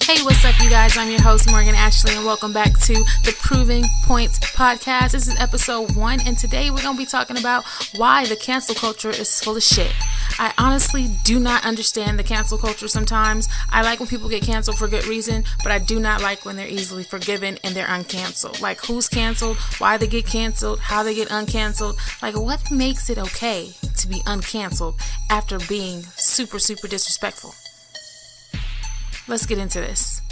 Hey, what's up, you guys? I'm your host, Morgan Ashley, and welcome back to the Proving Points podcast. This is episode 1, and today we're going to be talking about why the cancel culture is full of shit. I honestly do not understand the cancel culture sometimes. I like when people get canceled for good reason, but I do not like when they're easily forgiven and they're uncanceled. Like, who's canceled, why they get canceled, how they get uncanceled. Like, what makes it okay to be uncanceled after being super, super disrespectful? Let's get into this.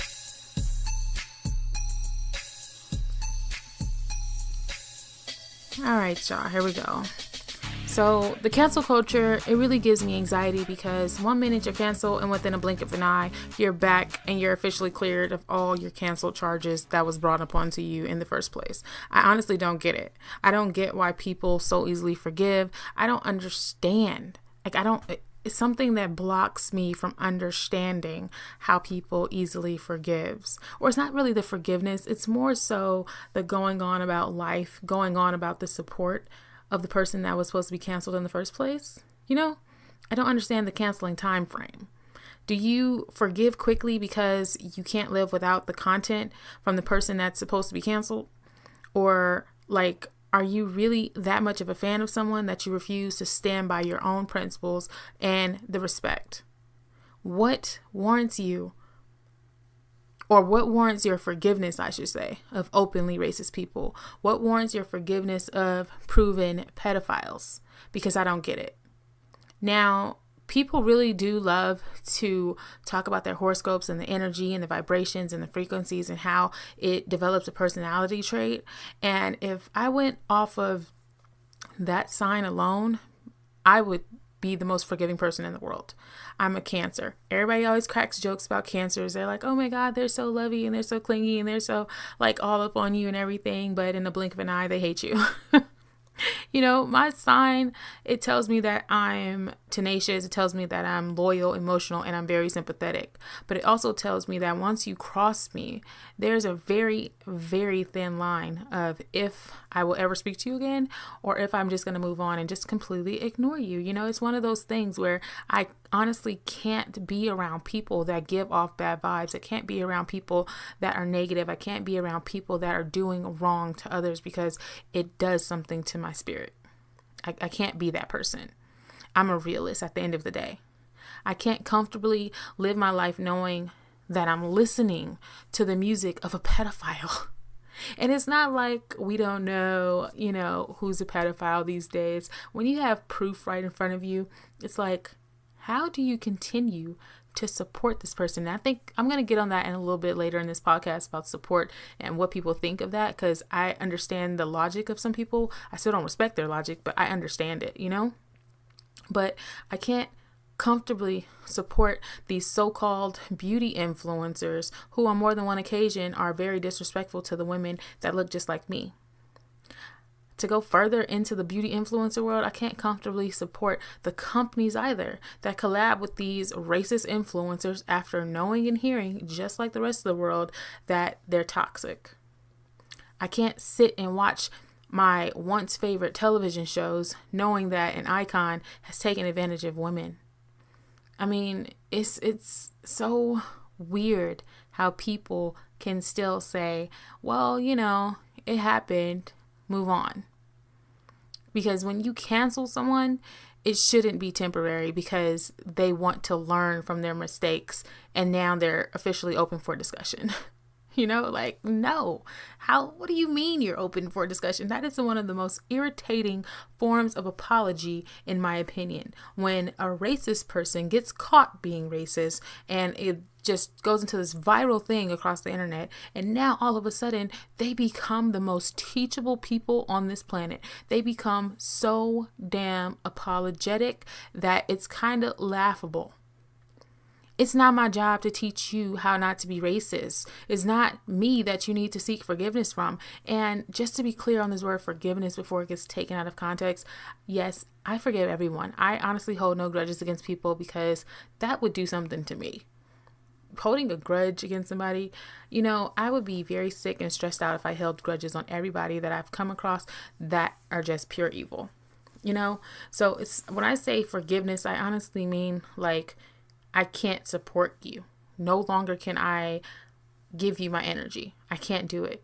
All right, y'all, here we go. So the cancel culture, it really gives me anxiety because 1 minute you're canceled and within a blink of an eye, you're back and you're officially cleared of all your canceled charges that was brought upon to you in the first place. I honestly don't get it. I don't get why people so easily forgive. I don't understand. It's something that blocks me from understanding how people easily forgives. Or it's not really the forgiveness. It's more so the going on about life, going on about the support of the person that was supposed to be canceled in the first place. You know, I don't understand the canceling time frame. Do you forgive quickly because you can't live without the content from the person that's supposed to be canceled? Or are you really that much of a fan of someone that you refuse to stand by your own principles and the respect? What warrants you, or what warrants your forgiveness, I should say, of openly racist people? What warrants your forgiveness of proven pedophiles? Because I don't get it. Now, people really do love to talk about their horoscopes and the energy and the vibrations and the frequencies and how it develops a personality trait. And if I went off of that sign alone, I would be the most forgiving person in the world. I'm a Cancer. Everybody always cracks jokes about Cancers. They're like, oh my God, they're so lovey and they're so clingy and they're so all up on you and everything. But in the blink of an eye, they hate you. You know, my sign, it tells me that I'm tenacious. It tells me that I'm loyal, emotional, and I'm very sympathetic. But it also tells me that once you cross me, there's a very, very thin line of if I will ever speak to you again, or if I'm just going to move on and just completely ignore you. You know, it's one of those things where I honestly can't be around people that give off bad vibes. I can't be around people that are negative. I can't be around people that are doing wrong to others because it does something to my spirit. I can't be that person. I'm a realist at the end of the day. I can't comfortably live my life knowing that I'm listening to the music of a pedophile. And it's not like we don't know, who's a pedophile these days. When you have proof right in front of you, it's like, how do you continue to support this person? And I think I'm going to get on that in a little bit later in this podcast about support and what people think of that, because I understand the logic of some people. I still don't respect their logic, but I understand it, But I can't comfortably support these so-called beauty influencers who on more than one occasion are very disrespectful to the women that look just like me. To go further into the beauty influencer world, I can't comfortably support the companies either that collab with these racist influencers after knowing and hearing, just like the rest of the world, that they're toxic. I can't sit and watch my once favorite television shows knowing that an icon has taken advantage of women. I mean, it's so weird how people can still say, well, it happened. Move on. Because when you cancel someone, it shouldn't be temporary because they want to learn from their mistakes and now they're officially open for discussion. No. What do you mean you're open for discussion? That is one of the most irritating forms of apology, in my opinion. When a racist person gets caught being racist and it just goes into this viral thing across the internet, and now all of a sudden they become the most teachable people on this planet. They become so damn apologetic that it's kind of laughable. It's not my job to teach you how not to be racist. It's not me that you need to seek forgiveness from. And just to be clear on this word forgiveness before it gets taken out of context, yes, I forgive everyone. I honestly hold no grudges against people because that would do something to me. Holding a grudge against somebody, I would be very sick and stressed out if I held grudges on everybody that I've come across that are just pure evil. So it's when I say forgiveness, I honestly mean I can't support you No longer can I give you my energy. I can't do it.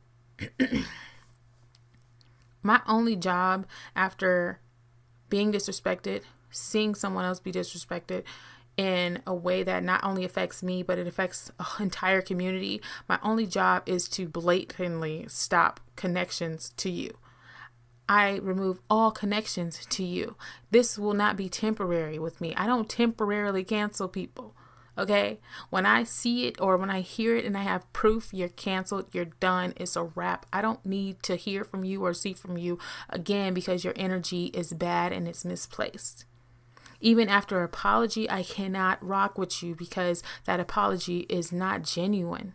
My only job after being disrespected, seeing someone else be disrespected in a way that not only affects me, but it affects an entire community. My only job is to blatantly stop connections to you. I remove all connections to you. This will not be temporary with me. I don't temporarily cancel people. Okay? When I see it or when I hear it and I have proof, you're canceled, you're done, it's a wrap. I don't need to hear from you or see from you again because your energy is bad and it's misplaced. Even after an apology, I cannot rock with you because that apology is not genuine.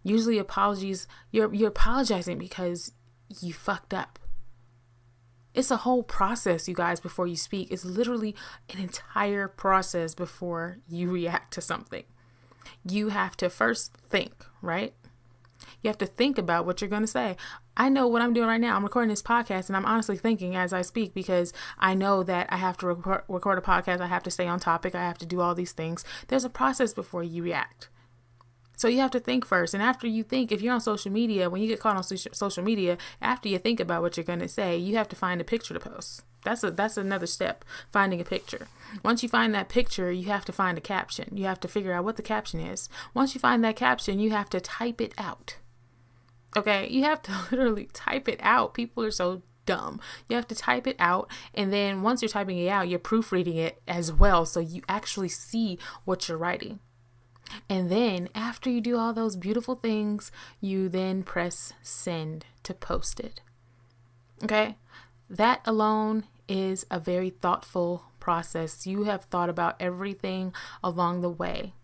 Usually apologies, you're apologizing because you fucked up. It's a whole process, you guys, before you speak. It's literally an entire process before you react to something. You have to first think, right? You have to think about what you're going to say. I know what I'm doing right now. I'm recording this podcast and I'm honestly thinking as I speak because I know that I have to record a podcast. I have to stay on topic. I have to do all these things. There's a process before you react. So you have to think first. And after you think, if you're on social media, when you get caught on social media, after you think about what you're going to say, you have to find a picture to post. That's another step, finding a picture. Once you find that picture, you have to find a caption. You have to figure out what the caption is. Once you find that caption, you have to type it out. Okay, you have to literally type it out. People are so dumb. You have to type it out. And then once you're typing it out, you're proofreading it as well. So you actually see what you're writing. And then after you do all those beautiful things, you then press send to post it. Okay. That alone is a very thoughtful process. You have thought about everything along the way.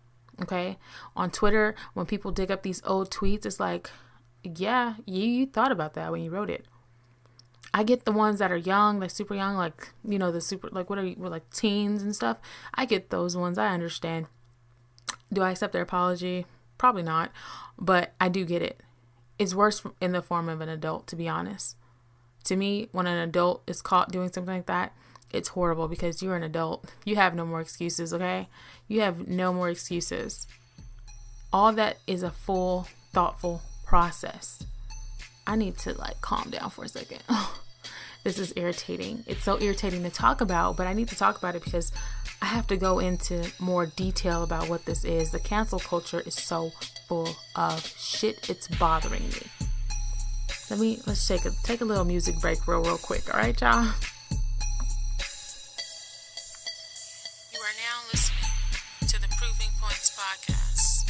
Okay. On Twitter, when people dig up these old tweets, it's like, yeah, you thought about that when you wrote it. I get the ones that are young, like super young, like, you know, the super, like, what are you, like teens and stuff. I get those ones. I understand. Do I accept their apology? Probably not, but I do get it. It's worse in the form of an adult, to be honest. To me, when an adult is caught doing something like that, it's horrible because you're an adult. You have no more excuses, okay? You have no more excuses. All that is a full, thoughtful process. I need to calm down for a second. This is irritating. It's so irritating to talk about, but I need to talk about it because I have to go into more detail about what this is. The cancel culture is so full of shit. It's bothering me. Let's take a little music break real quick. All right, y'all. You are now listening to the Proving Points podcast.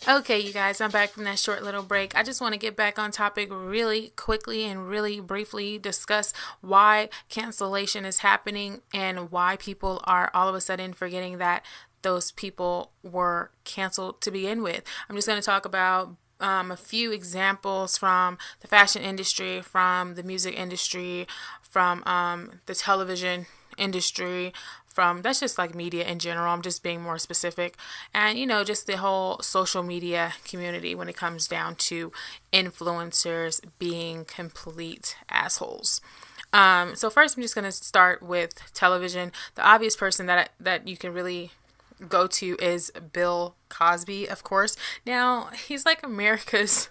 Okay, you guys, I'm back from that short little break. I just want to get back on topic really quickly and really briefly discuss why cancellation is happening and why people are all of a sudden forgetting that those people were canceled to begin with. I'm just going to talk about a few examples from the fashion industry, from the music industry, from the television industry, that's just like media in general. I'm just being more specific. And, just the whole social media community when it comes down to influencers being complete assholes. So first, I'm just going to start with television. The obvious person that you can really go to is Bill Cosby, of course. Now, he's like America's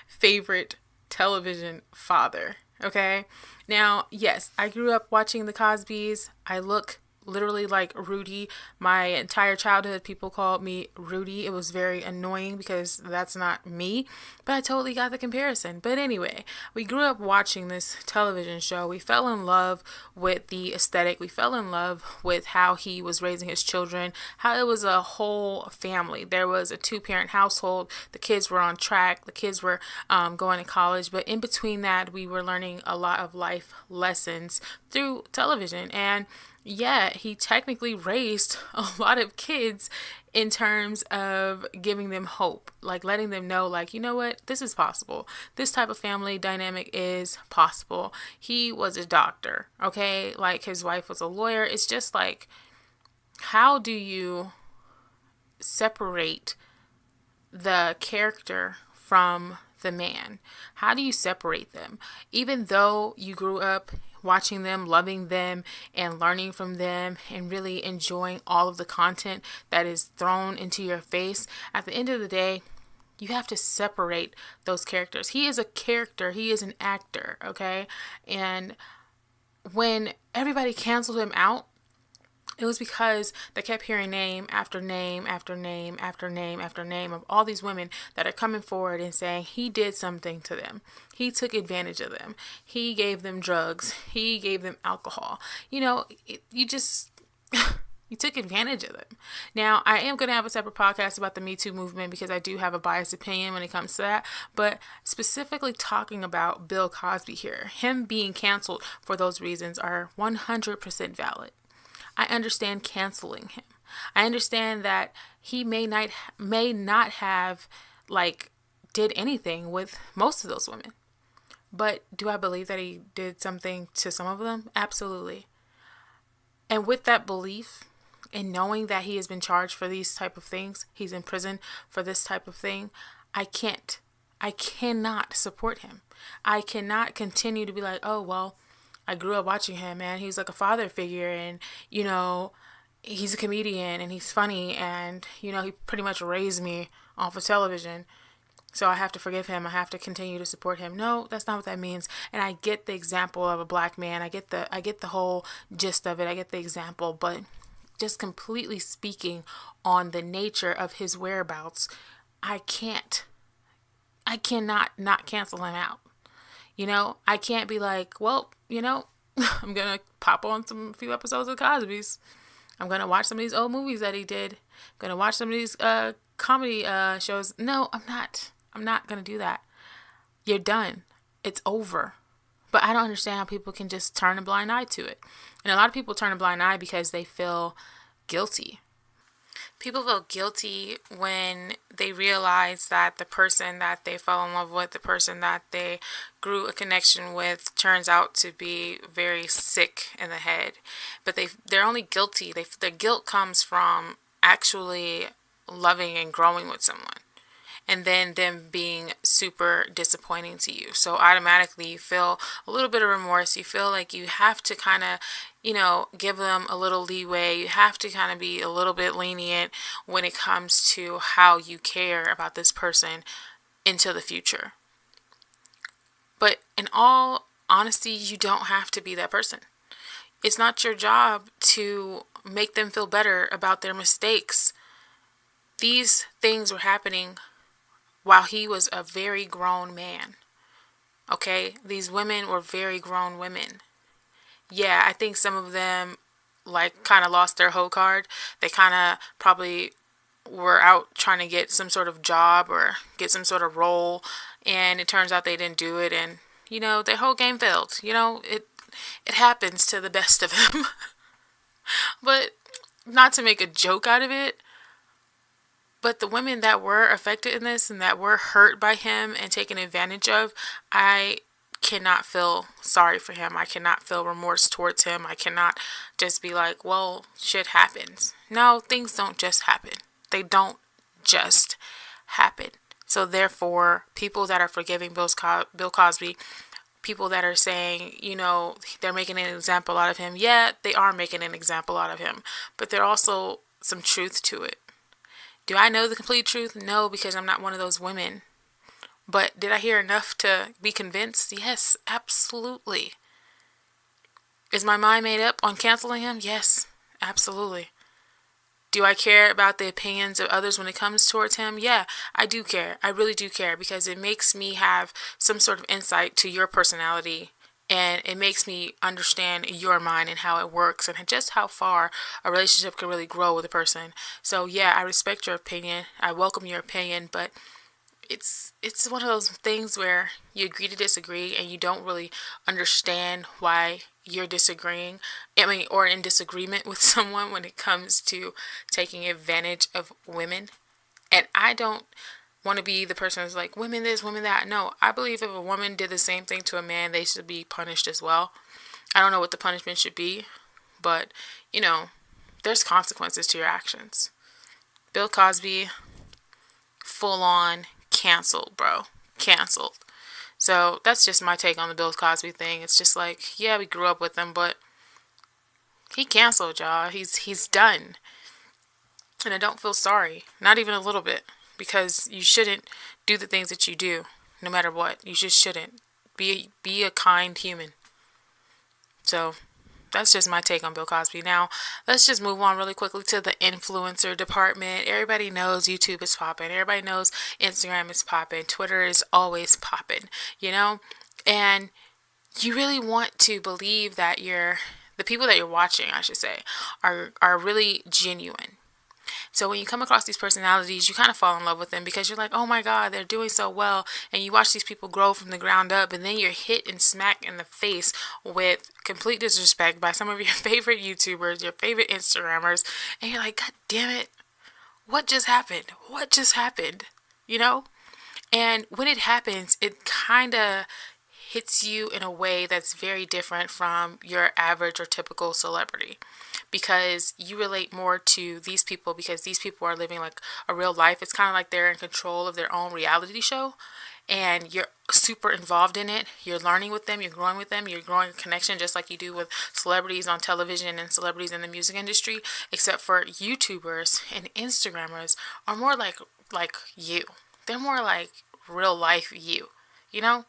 favorite television father. Okay. Now, yes, I grew up watching the Cosbys. I look literally like Rudy. My entire childhood, people called me Rudy. It was very annoying because that's not me, but I totally got the comparison. But anyway, we grew up watching this television show. We fell in love with the aesthetic. We fell in love with how he was raising his children, how it was a whole family. There was a 2-parent household. The kids were on track. The kids were going to college. But in between that, we were learning a lot of life lessons through television. And yeah, he technically raised a lot of kids in terms of giving them hope, like letting them know, you know what, this is possible. This type of family dynamic is possible. He was a doctor, okay? His wife was a lawyer. It's just how do you separate the character from the man? How do you separate them? Even though you grew up watching them, loving them, and learning from them, and really enjoying all of the content that is thrown into your face, at the end of the day, you have to separate those characters. He is a character. He is an actor, okay? And when everybody canceled him out, it was because they kept hearing name after name after name after name after name of all these women that are coming forward and saying he did something to them. He took advantage of them. He gave them drugs. He gave them alcohol. You just... you took advantage of them. Now, I am going to have a separate podcast about the Me Too movement because I do have a biased opinion when it comes to that. But specifically talking about Bill Cosby here, him being canceled for those reasons are 100% valid. I understand canceling him. I understand that he may not have did anything with most of those women. But do I believe that he did something to some of them? Absolutely. And with that belief, and knowing that he has been charged for these type of things, he's in prison for this type of thing, I cannot support him. I cannot continue to be like, oh, well, I grew up watching him, man. He's like a father figure, and, he's a comedian, and he's funny, and, he pretty much raised me off of television. So I have to forgive him. I have to continue to support him. No, that's not what that means. And I get the example of a black man. I get the whole gist of it. I get the example, but just completely speaking on the nature of his whereabouts, I cannot not cancel him out. I can't be like, well, I'm going to pop on a few episodes of Cosby's. I'm going to watch some of these old movies that he did. I'm going to watch some of these comedy shows. No, I'm not. I'm not going to do that. You're done. It's over. But I don't understand how people can just turn a blind eye to it. And a lot of people turn a blind eye because they feel guilty. People feel guilty when they realize that the person that they fell in love with, the person that they grew a connection with, turns out to be very sick in the head. But they're only guilty. Their guilt comes from actually loving and growing with someone, and then them being super disappointing to you. So automatically you feel a little bit of remorse. You feel like you have to kind of, give them a little leeway. You have to kind of be a little bit lenient when it comes to how you care about this person into the future. But in all honesty, you don't have to be that person. It's not your job to make them feel better about their mistakes. These things were happening while he was a very grown man. Okay? These women were very grown women. Yeah, I think some of them kind of lost their hoe card. They kind of probably were out trying to get some sort of job or get some sort of role, and it turns out they didn't do it, and their whole game failed. It happens to the best of them. But not to make a joke out of it, but the women that were affected in this and that were hurt by him and taken advantage of, I cannot feel sorry for him. I cannot feel remorse towards him. I cannot just be like, well, shit happens. No, things don't just happen. They don't just happen. So therefore, people that are forgiving Bill Cosby, people that are saying, they're making an example out of him. Yeah, they are making an example out of him. But there's also some truth to it. Do I know the complete truth? No, because I'm not one of those women. But did I hear enough to be convinced? Yes, absolutely. Is my mind made up on canceling him? Yes, absolutely. Do I care about the opinions of others when it comes towards him? Yeah, I do care. I really do care, because it makes me have some sort of insight to your personality, and it makes me understand your mind and how it works and just how far a relationship can really grow with a person. So yeah, I respect your opinion. I welcome your opinion, but it's one of those things where you agree to disagree and you don't really understand why you're disagreeing. Or in disagreement with someone when it comes to taking advantage of women. And I don't want to be the person who's like, women this, women that. No, I believe if a woman did the same thing to a man, they should be punished as well. I don't know what the punishment should be, but, there's consequences to your actions. Bill Cosby, full on canceled, bro. Canceled. So that's just my take on the Bill Cosby thing. It's just like, yeah, we grew up with him, but he canceled, y'all. He's done. And I don't feel sorry, not even a little bit, because you shouldn't do the things that you do, no matter what. You just shouldn't. Be a kind human. So that's just my take on Bill Cosby. Now, let's just move on really quickly to the influencer department. Everybody knows YouTube is popping. Everybody knows Instagram is popping. Twitter is always popping, you know? And you really want to believe that the people that you're watching, I should say, are really genuine. So when you come across these personalities, you kind of fall in love with them because you're like, oh my God, they're doing so well. And you watch these people grow from the ground up, and then you're hit and smacked in the face with complete disrespect by some of your favorite YouTubers, your favorite Instagrammers. And you're like, God damn it. What just happened? What just happened? You know? And when it happens, it kind of hits you in a way that's very different from your average or typical celebrity, because you relate more to these people because these people are living like a real life. It's kind of like they're in control of their own reality show, and you're super involved in it. You're learning with them, you're growing with them, you're growing a connection just like you do with celebrities on television and celebrities in the music industry, except for YouTubers and Instagrammers are more like you. They're more like real life you know?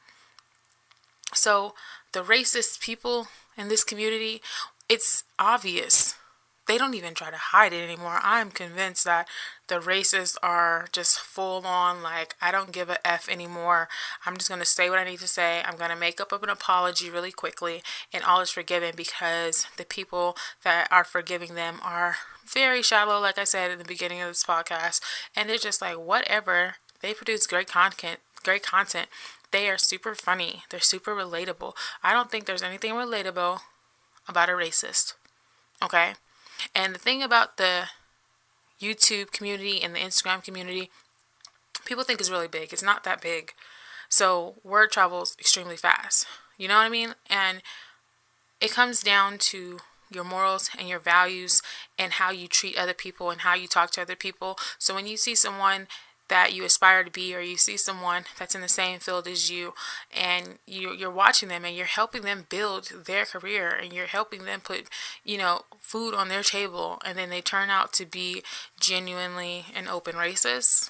So the racist people in this community, it's obvious. They don't even try to hide it anymore. I'm convinced that the racists are just full on like, I don't give a F anymore. I'm just going to say what I need to say. I'm going to make up an apology really quickly, and all is forgiven, because the people that are forgiving them are very shallow, like I said in the beginning of this podcast. And they're just like, whatever. They produce great content. They are super funny. They're super relatable. I don't think there's anything relatable about a racist. Okay? And the thing about the YouTube community and the Instagram community, people think is really big. It's not that big. So word travels extremely fast. You know what I mean? And it comes down to your morals and your values and how you treat other people and how you talk to other people. So when you see someone that you aspire to be, or you see someone that's in the same field as you, and you're watching them and you're helping them build their career, and you're helping them put, food on their table, and then they turn out to be genuinely an open racist,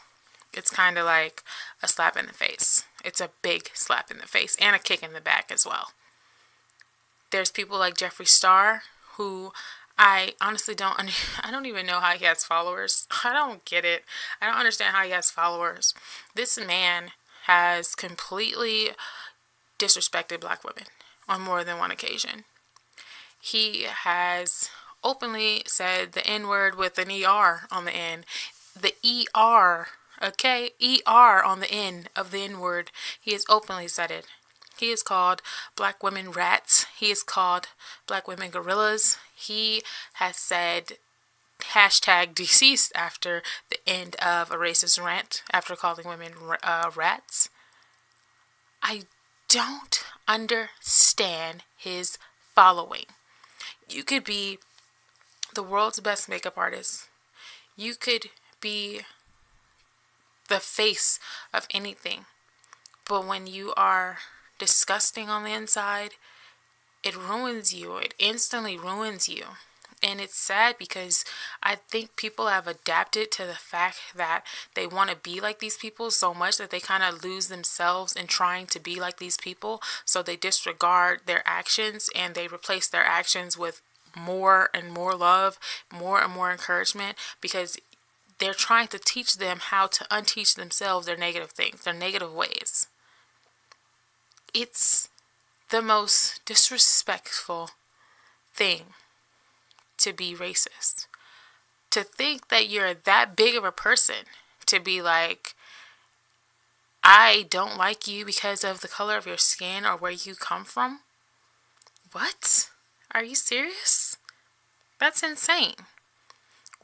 it's kind of like a slap in the face. It's a big slap in the face and a kick in the back as well. There's people like Jeffree Star, who I honestly I don't even know how he has followers. I don't get it. I don't understand how he has followers. This man has completely disrespected black women on more than one occasion. He has openly said the N-word with an ER on the end. The ER, okay? ER on the end of the N-word. He has openly said it. He has called black women rats. He has called black women gorillas. He has said hashtag deceased after the end of a racist rant after calling women rats. I don't understand his following. You could be the world's best makeup artist. You could be the face of anything. But when you are disgusting on the inside, it ruins you. It instantly ruins you. And it's sad because I think people have adapted to the fact that they want to be like these people so much that they kind of lose themselves in trying to be like these people. So they disregard their actions, and they replace their actions with more and more love, more and more encouragement, because they're trying to teach them how to unteach themselves their negative things, their negative ways. It's the most disrespectful thing to be racist. To think that you're that big of a person to be like, I don't like you because of the color of your skin or where you come from. What? Are you serious? That's insane.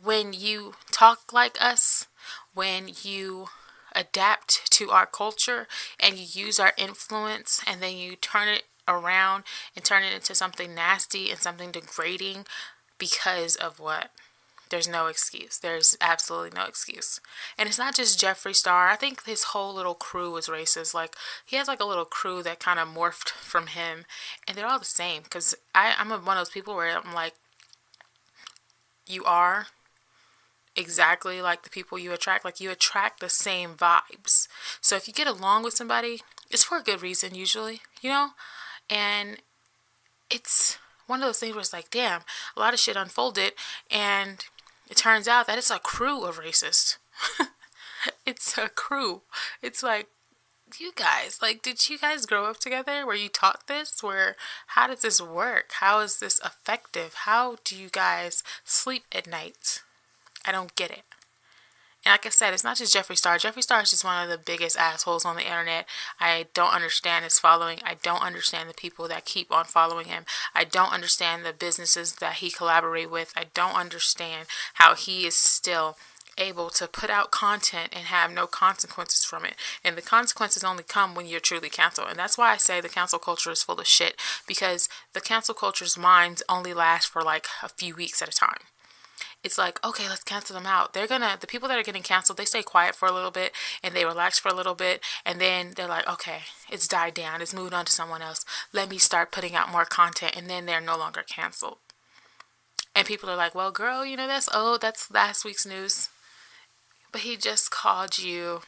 When you talk like us, when you adapt to our culture and you use our influence, and then you turn it around and turn it into something nasty and something degrading because of what? There's no excuse. There's absolutely no excuse. And it's not just Jeffree Star. I think his whole little crew is racist. Like, he has like a little crew that kind of morphed from him. And they're all the same. Because I'm one of those people where I'm like, you are exactly like the people you attract. Like, you attract the same vibes. So if you get along with somebody, it's for a good reason usually, you know? And it's one of those things where it's like, damn, a lot of shit unfolded, and it turns out that it's a crew of racists. It's a crew. It's like, you guys, like, did you guys grow up together? Were you taught this? How does this work? How is this effective? How do you guys sleep at night? I don't get it. And like I said, it's not just Jeffree Star. Jeffree Star is just one of the biggest assholes on the internet. I don't understand his following. I don't understand the people that keep on following him. I don't understand the businesses that he collaborates with. I don't understand how he is still able to put out content and have no consequences from it. And the consequences only come when you're truly canceled. And that's why I say the cancel culture is full of shit, because the cancel culture's minds only last for like a few weeks at a time. It's like, okay, let's cancel them out. The people that are getting canceled, they stay quiet for a little bit and they relax for a little bit. And then they're like, okay, it's died down. It's moved on to someone else. Let me start putting out more content. And then they're no longer canceled. And people are like, well, girl, that's last week's news. But he just called you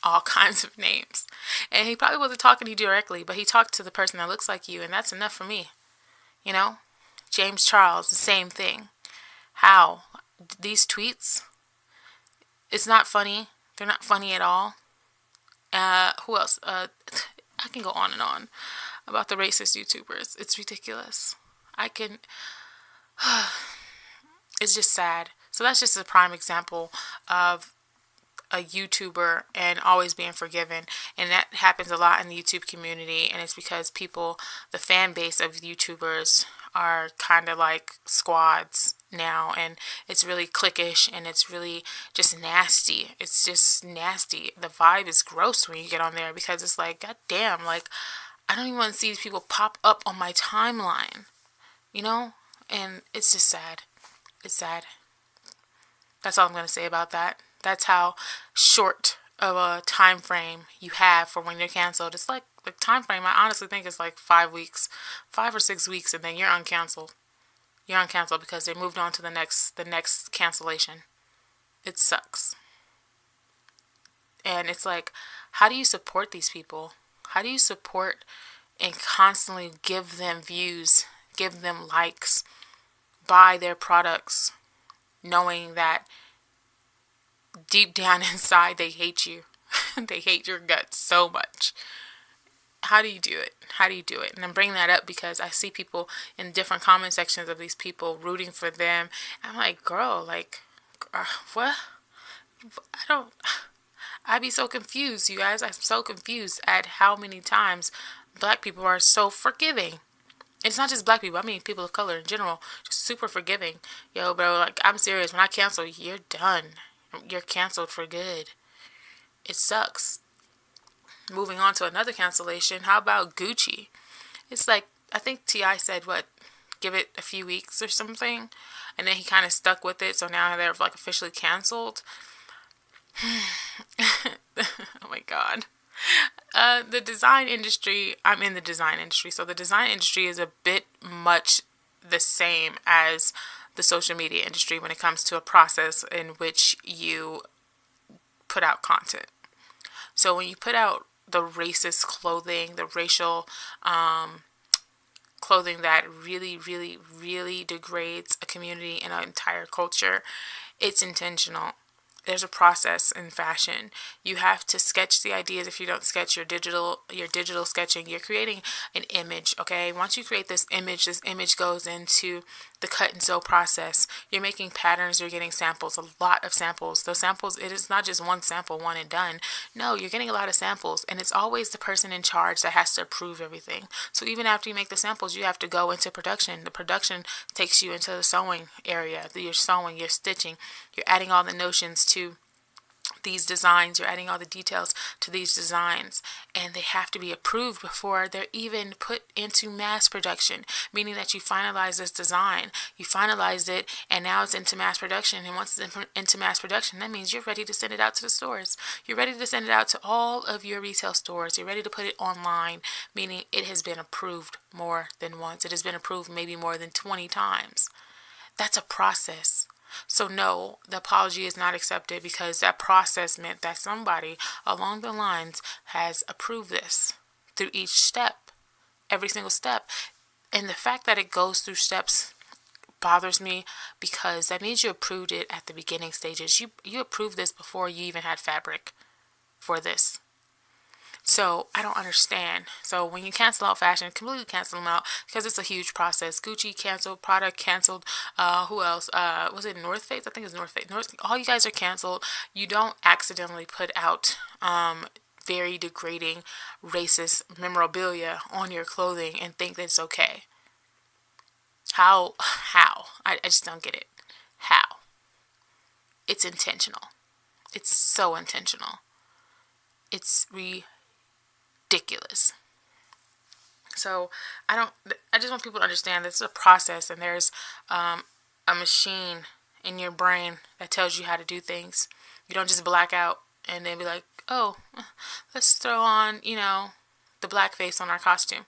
all kinds of names. And he probably wasn't talking to you directly, but he talked to the person that looks like you. And that's enough for me. You know, James Charles, the same thing. How? These tweets, it's not funny. They're not funny at all. Who else? I can go on and on about the racist YouTubers. It's ridiculous. It's just sad. So that's just a prime example of a YouTuber and always being forgiven. And that happens a lot in the YouTube community. And it's because the fan base of YouTubers are kind of like squads now, and it's really cliquish, and it's really just nasty. It's just nasty. The vibe is gross when you get on there, because it's like, god damn, like, I don't even want to see these people pop up on my timeline, you know? And it's just sad. It's sad. That's all I'm going to say about that. That's how short of a time frame you have for when you're canceled. It's like the time frame, I honestly think it's like 5 weeks, 5 or 6 weeks, and then you're uncanceled. You're uncanceled because they moved on to the next cancellation. It sucks. And it's like, how do you support these people? How do you support and constantly give them views, give them likes, buy their products, knowing that deep down inside they hate you? They hate your guts so much. How do you do it? How do you do it? And I'm bringing that up because I see people in different comment sections of these people rooting for them. I'm like, girl, like, what? I'd be so confused, you guys. I'm so confused at how many times black people are so forgiving. It's not just black people. I mean, people of color in general, just super forgiving. Yo, bro, like, I'm serious. When I cancel, you're done. You're canceled for good. It sucks. Moving on to another cancellation. How about Gucci? It's like, I think T.I. said, give it a few weeks or something. And then he kind of stuck with it. So now they're like officially canceled. Oh my God. The design industry, I'm in the design industry. So the design industry is a bit much the same as the social media industry when it comes to a process in which you put out content. So when you put out the racist clothing, the racial clothing that really, really, really degrades a community and an entire culture, it's intentional. There's a process in fashion. You have to sketch the ideas. If you don't sketch your digital sketching, you're creating an image, okay? Once you create this image goes into the cut and sew process. You're making patterns, you're getting samples, a lot of samples. Those samples, it is not just one sample, one and done. No, you're getting a lot of samples, and it's always the person in charge that has to approve everything. So even after you make the samples, you have to go into production. The production takes you into the sewing area. You're sewing, you're stitching, you're adding all the notions to these designs, you're adding all the details to these designs, and they have to be approved before they're even put into mass production, meaning that you finalize this design, you finalized it, and now it's into mass production. And once it's into mass production, that means you're ready to send it out to the stores. You're ready to send it out to all of your retail stores. You're ready to put it online, meaning it has been approved more than once. It has been approved maybe more than 20 times. That's a process. So no, the apology is not accepted, because that process meant that somebody along the lines has approved this through each step, every single step. And the fact that it goes through steps bothers me, because that means you approved it at the beginning stages. You approved this before you even had fabric for this. So I don't understand. So when you cancel out fashion, completely cancel them out, because it's a huge process. Gucci canceled, Prada canceled. Who else? Was it North Face? I think it's North Face. All you guys are canceled. You don't accidentally put out very degrading, racist memorabilia on your clothing and think that's okay. How? I just don't get it. How? It's intentional. It's so intentional. It's ridiculous. So I just want people to understand this is a process, and there's a machine in your brain that tells you how to do things. You don't just black out and then be like, oh, let's throw on, the blackface on our costume.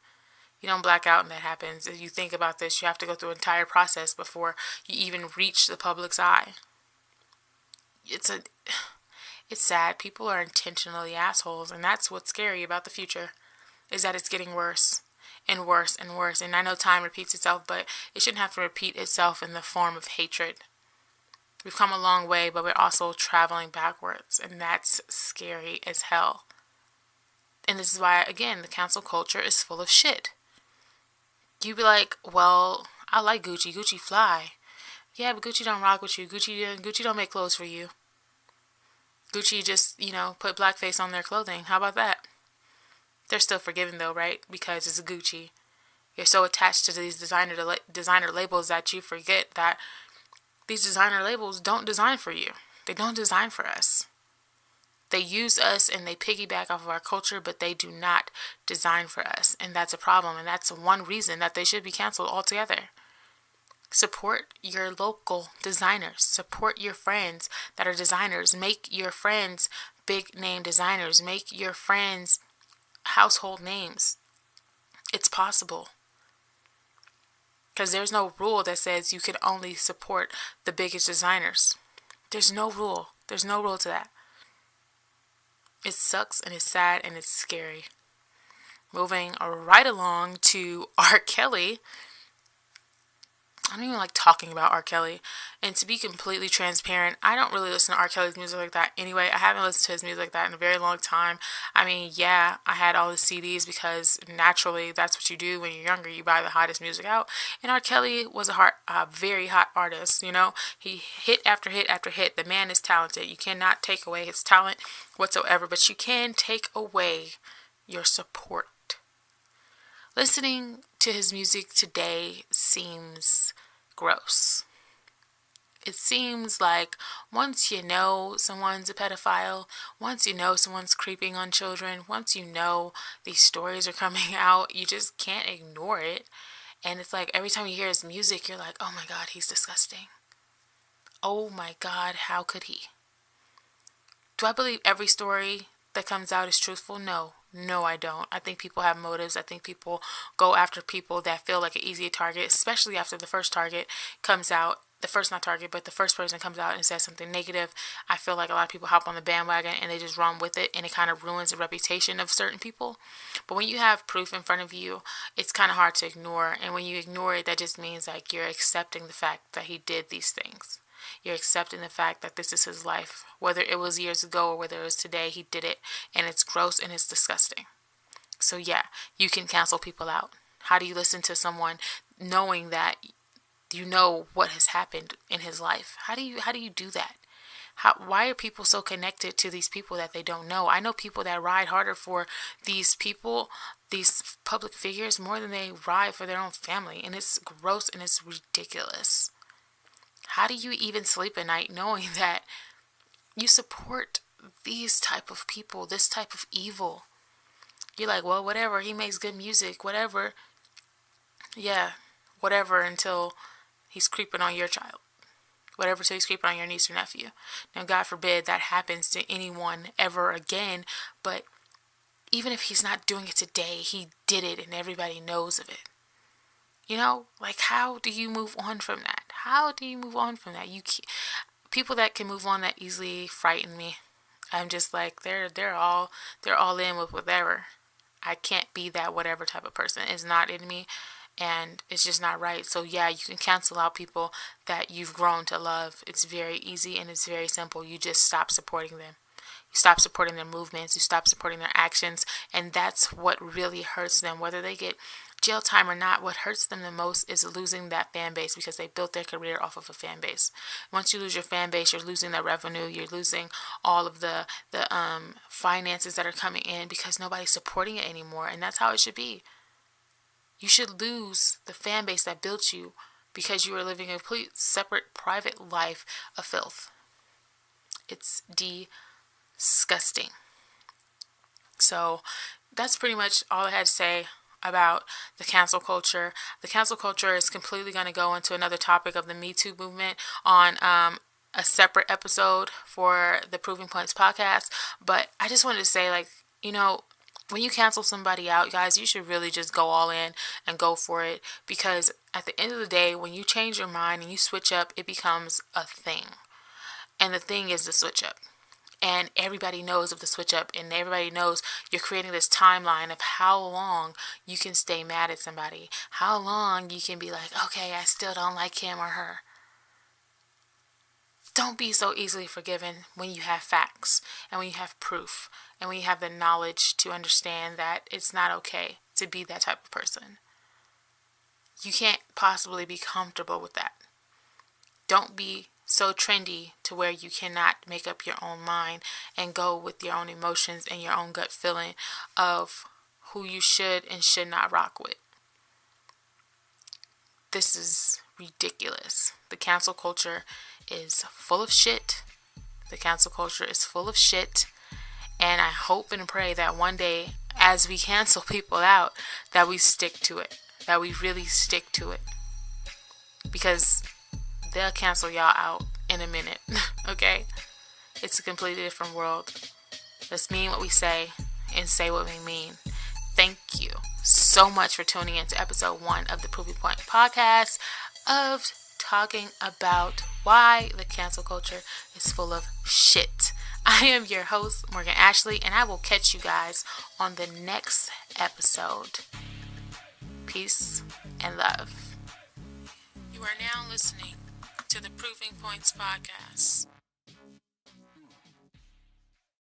You don't black out and that happens. If you think about this, you have to go through an entire process before you even reach the public's eye. It's sad. People are intentionally assholes, and that's what's scary about the future, is that it's getting worse and worse and worse. And I know time repeats itself, but it shouldn't have to repeat itself in the form of hatred. We've come a long way, but we're also traveling backwards, and that's scary as hell. And this is why, again, the cancel culture is full of shit. You be like, well, I like Gucci. Gucci fly. Yeah, but Gucci don't rock with you. Gucci don't make clothes for you. Gucci just, put blackface on their clothing. How about that? They're still forgiven though, right? Because it's Gucci. You're so attached to these designer labels that you forget that these designer labels don't design for you. They don't design for us. They use us and they piggyback off of our culture, but they do not design for us. And that's a problem. And that's one reason that they should be canceled altogether. Support your local designers. Support your friends that are designers. Make your friends big name designers. Make your friends household names. It's possible. Because there's no rule that says you can only support the biggest designers. There's no rule. There's no rule to that. It sucks and it's sad and it's scary. Moving right along to R.Kelly. I don't even like talking about R.Kelly. And to be completely transparent, I don't really listen to R.Kelly's music like that anyway. I haven't listened to his music like that in a very long time. I mean, yeah, I had all the CDs because naturally that's what you do when you're younger. You buy the hottest music out. And R.Kelly was a very hot artist, He hit after hit after hit. The man is talented. You cannot take away his talent whatsoever, but you can take away your support. Listening to his music today seems gross. It seems like once you know someone's a pedophile, once you know someone's creeping on children, once you know these stories are coming out, you just can't ignore it. And it's like every time you hear his music, you're like, oh my God, he's disgusting. Oh my God, how could he? Do I believe every story that comes out is truthful? No, I don't. I think people have motives. I think people go after people that feel like an easy target, especially after the first target comes out. The first person comes out and says something negative. I feel like a lot of people hop on the bandwagon and they just run with it, and it kind of ruins the reputation of certain people. But when you have proof in front of you, it's kind of hard to ignore. And when you ignore it, that just means like you're accepting the fact that he did these things. You're accepting the fact that this is his life. Whether it was years ago or whether it was today, he did it. And it's gross and it's disgusting. So yeah, you can cancel people out. How do you listen to someone knowing that you know what has happened in his life? How do you do that? Why are people so connected to these people that they don't know? I know people that ride harder for these people, these public figures, more than they ride for their own family. And it's gross and it's ridiculous. How do you even sleep at night knowing that you support these type of people, this type of evil. You're like, well, whatever, he makes good music, whatever. Yeah, whatever, until he's creeping on your child. Whatever till he's creeping on your niece or nephew. Now, God forbid that happens to anyone ever again, but even if he's not doing it today, he did it and everybody knows of it. You know, like, how do you move on from that? How do you move on from that? People that can move on that easily frighten me. I'm just like, they're all in with whatever. I can't be that whatever type of person. It's not in me, and it's just not right. So yeah, you can cancel out people that you've grown to love. It's very easy and it's very simple. You just stop supporting them. You stop supporting their movements. You stop supporting their actions, and that's what really hurts them. Whether they get jail time or not, what hurts them the most is losing that fan base, because they built their career off of a fan base. Once you lose your fan base, you're losing that revenue. You're losing all of the finances that are coming in, because nobody's supporting it anymore, and that's how it should be. You should lose the fan base that built you because you are living a complete separate private life of filth. It's disgusting. So that's pretty much all I had to say about the cancel culture. The cancel culture is completely going to go into another topic of the Me Too movement on a separate episode for the Proving Points podcast. But I just wanted to say, like, you know, when you cancel somebody out, guys, you should really just go all in and go for it, because at the end of the day, when you change your mind and you switch up, it becomes a thing. And the thing is the switch up. And everybody knows of the switch up, and everybody knows you're creating this timeline of how long you can stay mad at somebody, how long you can be like, okay, I still don't like him or her. Don't be so easily forgiven when you have facts and when you have proof and when you have the knowledge to understand that it's not okay to be that type of person. You can't possibly be comfortable with that. Don't be so trendy to where you cannot make up your own mind and go with your own emotions and your own gut feeling of who you should and should not rock with. This is ridiculous. The cancel culture is full of shit. The cancel culture is full of shit. And I hope and pray that one day, as we cancel people out, that we stick to it. That we really stick to it. Because they'll cancel y'all out in a minute. Okay? It's a completely different world. Let's mean what we say and say what we mean. Thank you so much for tuning in to episode 1 of the Proving Point podcast, of talking about why the cancel culture is full of shit. I am your host, Morgan Ashley, and I will catch you guys on the next episode. Peace and love. You are now listening to the Proving Points podcast.